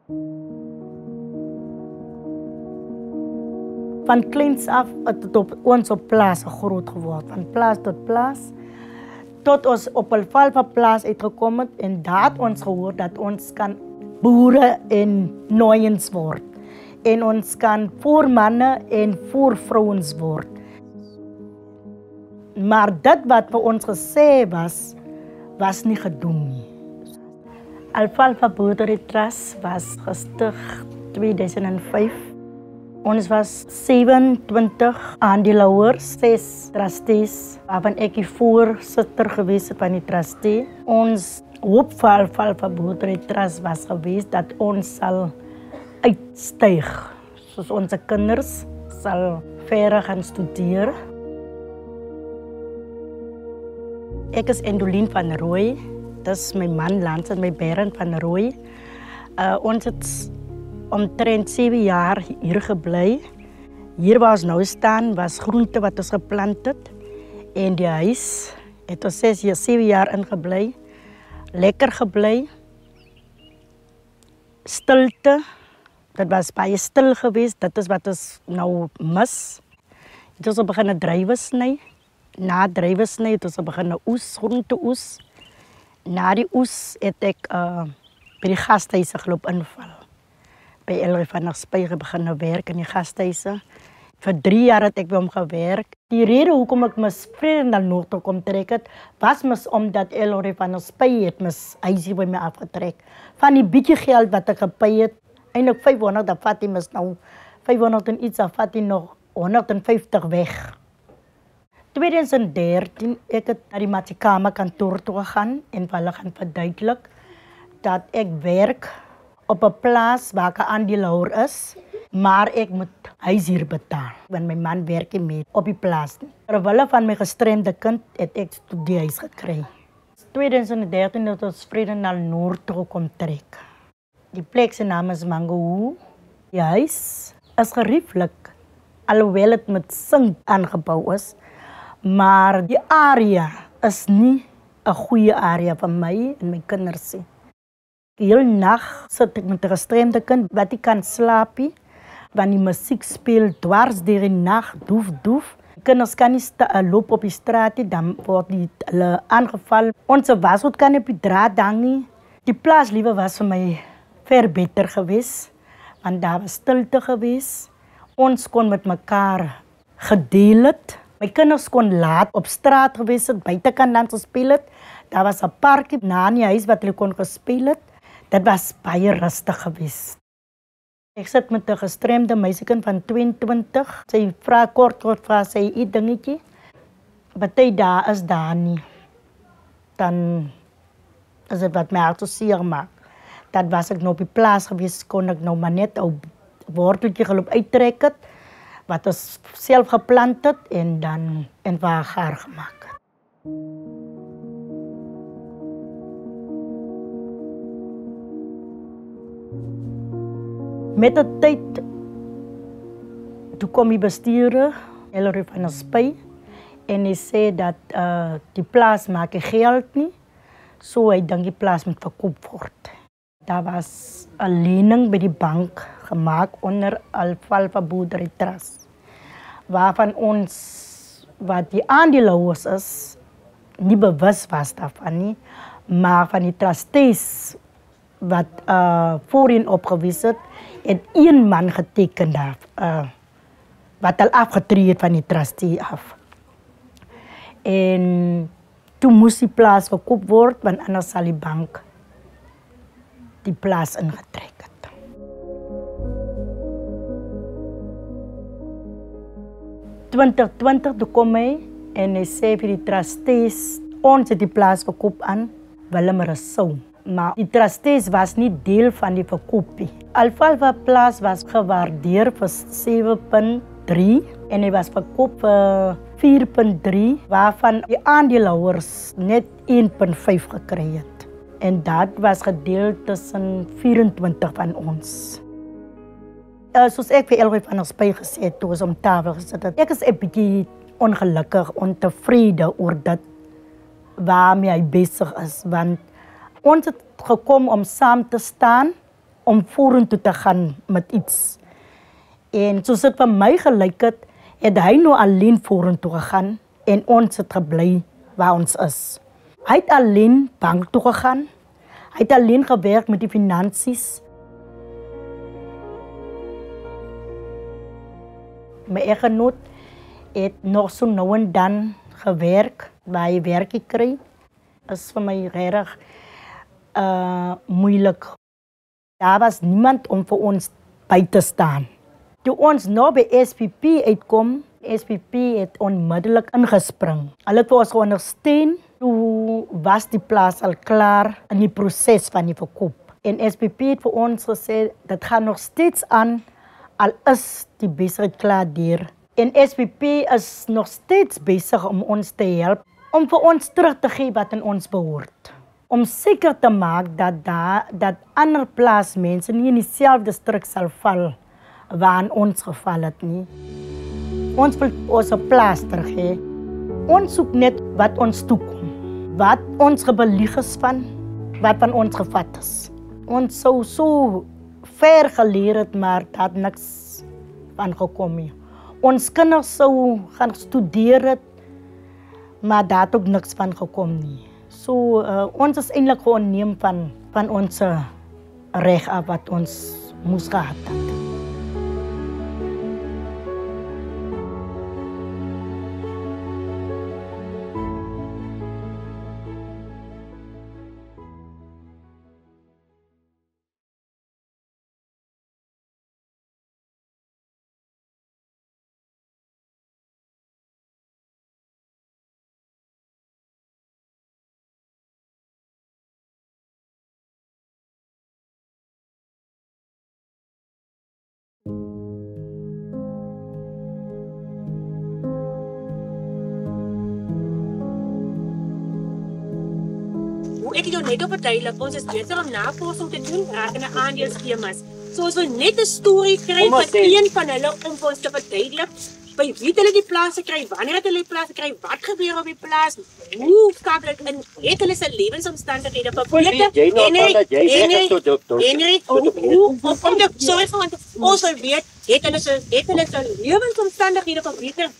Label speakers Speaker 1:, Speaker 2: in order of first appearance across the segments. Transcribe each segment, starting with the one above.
Speaker 1: Van kleins af het het op ons op plaas groot geword. Van plaas tot plaas. Tot ons op Alfalfa plaas uitgekom het. En daar het ons gehoor dat ons kan boere en nooiens word. En ons kan voor mannen en voor vrouwens word. Maar dit wat vir ons gesê was nie gedoen nie. Alfalfa Boerdery Trust was gestig 2005. Ons was 27 aandeelhouers, 6 trustees, waarvan ek die voorsitter gewees van die trustee. Ons hoop vir Alfalfa Boerdery Trust was geweest dat ons sal uitstyg, soos onze kinders sal verder gaan studeer. Ek is Endolien van Rooy, dis my man Lans en my Berend van Rooy. Ons het omtrent 7 jaar hier gebly. Hier waar ons nou staan, was groente wat ons geplant het. En die huis het ons 7 jaar ingebly. Lekker gebly. Stilte. Dit was baie stil geweest. Dit is wat ons nou mis. Het ons begin druiwe sny. Na druiwe sny het ons begin oes, groente oes. Na die oes het ek by die gasthuise geloop inval. By Elrie van der Spy begin werk in die gasthuise. Vir 3 jaar het ek by hom gewerk. Die rede hoekom ek mis Vredendal Noord toe kom trek het, was mis omdat Elrie van der Spy het mis huisie by my afgetrek. Van die bietjie geld wat ek gepay het, eintlik 500, dan vat hy mis nou 500 en iets, dan vat hy nog 150 weg. 2013 ek het na die Matsikama kantoor toe gegaan en hulle gaan verduidelik dat ek werk op 'n plaas waar ek 'n aandeelhouer is, maar ek moet huishuur betaal, want my man werk nie meer op die plaas nie. Terwille van my gestremde kind het ek studiehuis gekry. 2013 het ons Vredendal Noord toe kom trek. Die plek se naam is Mangahu. Die huis is gerieflik, alhoewel het met sink aangebou is, maar die area is nie 'n goeie area vir my en my kinders nie. Die hele nag sit ek met 'n gestremde kind wat nie kan slaap nie, want die musiek speel dwars deur die nag, doef. Kinders kan nie loop op die straat nie, dan word hulle aangeval. Ons wasgoed kan nie op die draad hang nie. Die plaasliewe was vir my ver beter geweest, want daar was stilte geweest. Ons kon met mekaar gedeel het. My kinders kon laat op straat geweest het, buitekant dan gespeel het. Daar was 'n parkie na die huis wat hulle kon gespeel het. Dit was baie rustig geweest. Ek sit met 'n gestremde meisiekind van 22. Sy vra kort vra sy 'n dingetjie. Baie daar is daar nie. Dan is dit wat my hart so seer maak. Dat was ek nou op die plaas geweest, kon ek nou maar net 'n worteltjie geloop uittrek het, wat ons self geplant het en dan in gaar gemaak het. Met die tyd, toe kom die bestuurder, Elrie van der Spy, en hy sê dat die plaas maak geld nie, so hy dink die plaas moet verkoop word. Daar was 'n lening by die bank gemaak onder Alfalfa Boerdery Trust, waarvan ons, wat die aandeelhouers is, nie bewus was daarvan nie, maar van die trustees wat voorheen opgewys het, het 1 man geteken daar, wat al afgetree het van die trustee af. En toe moes die plaas verkoop word, want anders sal die bank die plaas ingetrek het. In 2020 toe kom hy en hy sê vir die trustees, ons het die plaas verkoop aan Willem Rousseau. Maar die trustees was nie deel van die verkoop nie. Alfalfa plaas was gewaardeer vir 7.3 en hy was verkoop vir 4.3, waarvan die aandeelhouers net 1.5 gekry het. En dat was gedeel tussen 24 van ons. Soos ek vir Elrie van der Spy gesê het, toe ons om tafel gesit het, ek is 'n bietjie ongelukkig, ontevrede oor dit waarmee hy besig is, want ons het gekom om saam te staan om vorentoe te gaan met iets. En soos dit vir my gelyk het hy nou alleen vorentoe gegaan en ons het gebly waar ons is. Hy het alleen bank toe gegaan. Hy het alleen gewerk met die finansies. My eggenoot het nog so nou en dan gewerk, waar hy werk gekry. Is vir my regtig moeilik. Daar was niemand om vir ons by te staan. Toe ons nou by SPP uitkom, SPP het onmiddellik ingespring. Hulle het vir ons ondersteun. Toe was die plaas al klaar in die proses van die verkoop. En SPP het vir ons gesê, dit gaan nog steeds aan, al is die besigheid klaar deur. En SPP is nog steeds besig om ons te help, om vir ons terug te gee wat in ons behoort. Om seker te maak dat ander plaasmense nie in dieselfde struik sal val waarin ons geval het nie. Ons wil ons plaas terug hê. Ons soek net wat ons toekom. Wat ons gebelieg is van, wat van ons gevat is. Ons sou so ver geleer het, maar daar het niks van gekom nie. Ons kinders sou gaan studeer het, maar daar het ook niks van gekom nie. So, ons is eintlik geonneem van ons reg af wat ons moes gehad het.
Speaker 2: Ek het jou net op verduidelik, ons is besig om navorsing te doen rakende aandeleeskema's. So ons wil net 'n storie kry van een van hulle om vir ons te verduidelik by wie hulle die plase kry, wanneer het hulle die plase kry, wat gebeur op die plaas, hoe skakel dit in, het hulle se lewensomstandighede verbeter. Sorry vir ons weet, het hulle se lewensomstandighede verbeter,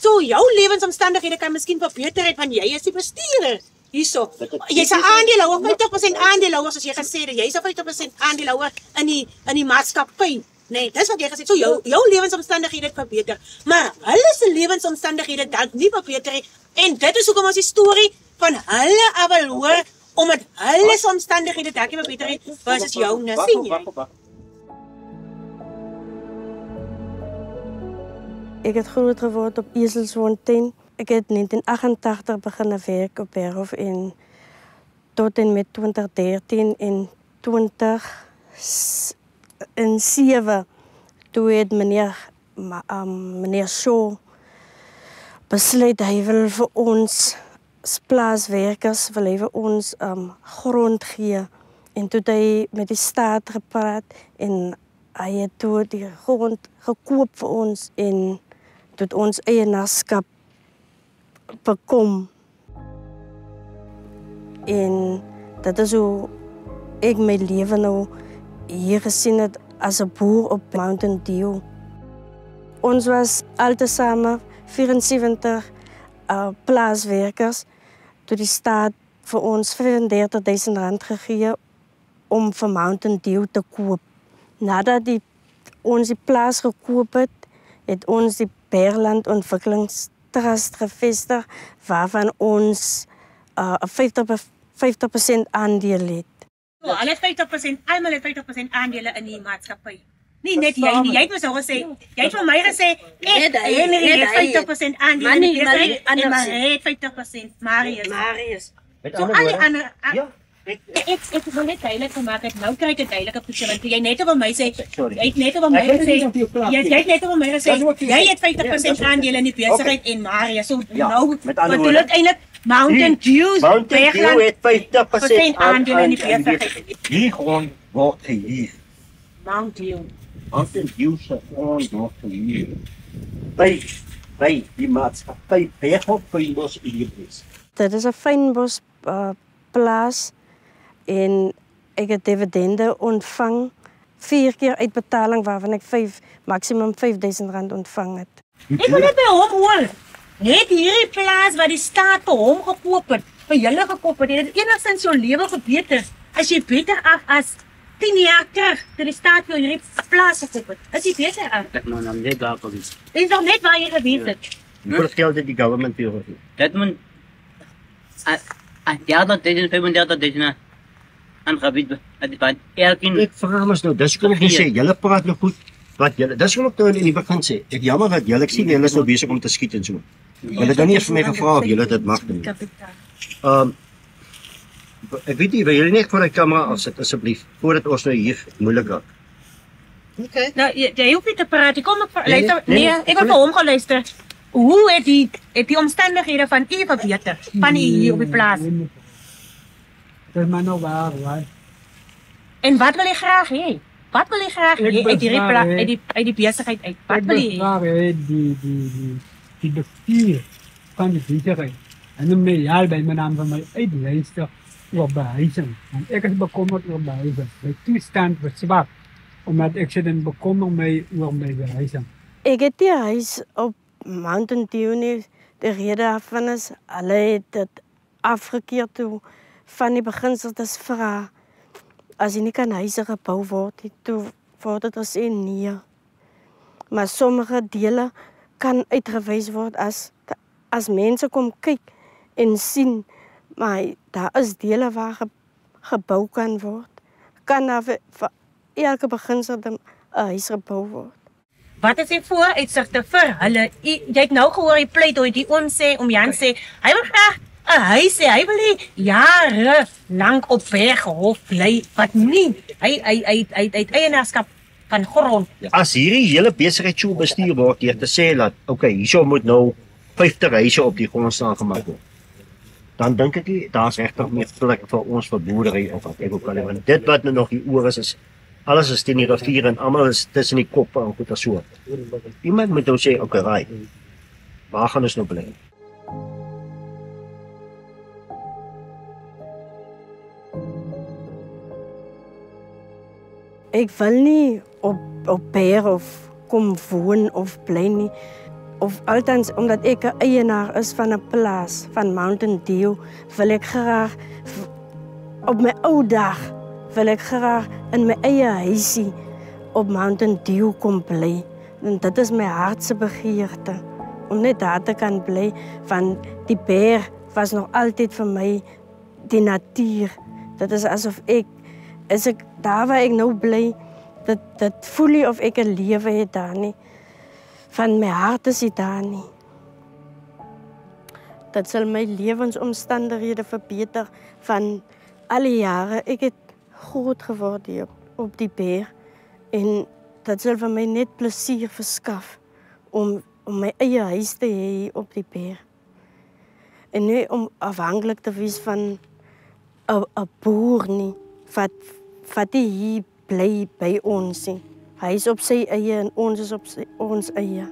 Speaker 2: so jou lewensomstandighede kan miskien verbeter het, want jy is die bestuurder. Hierso. Jy's 'n aandeelhouer, 50% aandeelhouer soos jy gesê het. Jy's 'n 50% aandeelhouer in die maatskappy. Nee, dis wat jy gesê het. So jou lewensomstandighede het verbeter, maar hulle se lewensomstandighede dalk nie verbeter nie. En dit is hoekom ons die storie van hulle wil hoor, omdat hulle se omstandighede dalk nie verbeter nie versus jou nie. Sien jy?
Speaker 3: Ek het groot geword op Eselsfontein. Ek het 1988 begin werk op Berghof en tot en met 2013 en 2007 toe het meneer Shaw besluit hy wil vir ons plaaswerkers wil hy vir ons grond gee en toe het hy met die staat gepraat en hy het toe die grond gekoop vir ons en tot ons eienaarskap bekom. En dat is hoe ek my lewe nou hier gesien het as 'n boer op Mountain Dew. Ons was altesamen 74 plaaswerkers toe die staat vir ons R35.000 gegee om vir Mountain Dew te koop. Nadat ons die plaas gekoop het ons die Bergland Ontwikkelingstrust gevestig waarvan ons 50% aandeel het.
Speaker 2: So, hulle het 50%, almal het 50% aandele in die maatskappy. Nie net jy nie, jy het mos al gesê, jy het vir my gesê, ek het 50% aandele in die besigheid en Marie het 50%, Marius. So al die ander, ek wil net duidelik gemaak het, nou kry ek 'n duidelike picture, want jy net op my sê, jy het net op my gesê, jy het 50% aandele in die besigheid en Marius, so nou, bedoel ek eintlik, Mountain Dew
Speaker 4: het 50%
Speaker 2: aandele in die besigheid.
Speaker 4: Die grond word gehuur.
Speaker 2: Mountain
Speaker 4: Dew se grond word gehuur. By die maatskappy Berghof Fynbos.
Speaker 3: Dit is 'n fynbos plaas en Ek het dividende ontvang, 4 keer uitbetaling waarvan ek maximum R5.000 ontvang het.
Speaker 2: Ek wil net by hom hoor. Het hierdie plaas wat die staat vir hom gekoop het, vir julle gekoop het, het enigstens jou lewe gebeter as jy beter af as 10 jaar terug, toe die staat vir hierdie plaas gekoop het. Is jy beter af?
Speaker 5: Dat moet dan net daar gewees.
Speaker 2: Dit is nog net waar jy gewees het.
Speaker 4: Hoeveel geld het die government vir jou?
Speaker 5: Dat moet ja, dat dit 35.000 aan gebied aan elkeen.
Speaker 4: Ek vra mos nou, dis kom ek nie sê, julle praat nog goed. Wat julle, dis kom ek nou in die begin sê. Ek jammer dat julle, ek sien julle is nou besig om te skiet en so. Julle het dan nie eens vir my gevra of julle dit mag doen. Ek weet nie, wil julle net voor die kamera afsit asseblief, voordat ons nou hier moeilik raak.
Speaker 2: Okay. Nou, jy hoef nie te praat, kom ek luister. Nee, ek wil vir hom gaan luister. Hoe het die omstandighede van u verbeter, van u hier op die plaas?
Speaker 6: Dit is maar nou waar, right?
Speaker 2: En wat wil jy graag hê? Wat wil jy graag hê uit die besigheid uit? Wat wil jy hê?
Speaker 6: Ek wil graag hê die bestuur van die besigheid. En dan moet jy by my naam van my uitluister oor behuising. Want ek is bekommerd oor behuising. My toestand was swak, omdat ek dan bekommer my oor my behuising.
Speaker 3: Ek het die huis op Mountain Dew nie, die rede daarvan is, hulle het dit afgekeer toe, van die beginsels vra, as jy nie kan huise gebou word, toe word het gesê nee. Maar sommige dele kan uitgewys word as mense kom kyk en sien, maar daar is dele waar gebou kan word. Kan daar vir elke beginsel 'n huis gebou word.
Speaker 2: Wat is die vooruitsigte vir hulle? Jy het nou gehoor die pleit hoe die oom sê, om Jan sê, hy wil graag 'n huis hê, hy wil nie jare lank op Berghof bly, wat nie, hy eienaarskap van grond.
Speaker 4: As hierdie hele besigheid so bestuur word deur te sê dat, okay, hierso moet nou 50 huise op die grond staan gemaak word, dan dink ek nie, daar's regtig meer plek vir ons vir boerdery of wat ek ook al het. Want dit wat nou nog die oor is alles is teen die rivier en almal is tussen die koppe en goed so. Iemand moet nou sê, okay, right, waar gaan ons nou bly?
Speaker 3: Ek wil nie op Berghof kom woon of bly nie. Of althans, omdat ek 'n eienaar is van 'n plaas, van Mountain Dew, wil ek graag op my ou dag, wil ek graag in my eie huisie op Mountain Dew kom bly. En dit is my hartse begeerte, om net daar te kan bly, van die berg was nog altyd vir my die natuur. Dit is asof as ek daar waar ek nou bly, dit voel nie of ek 'n lewe het daar nie. Van my hart is dit daar nie. Dat sal my lewensomstandighede verbeter van alle jare. Ek het groot geword hier op die berg en dat sal vir my net plesier verskaf om my eie huis te hê op die berg. En nie om afhanklik te wees van 'n boer nie, wat hier bly by ons nie. Hy is op sy eie en ons is op ons eie.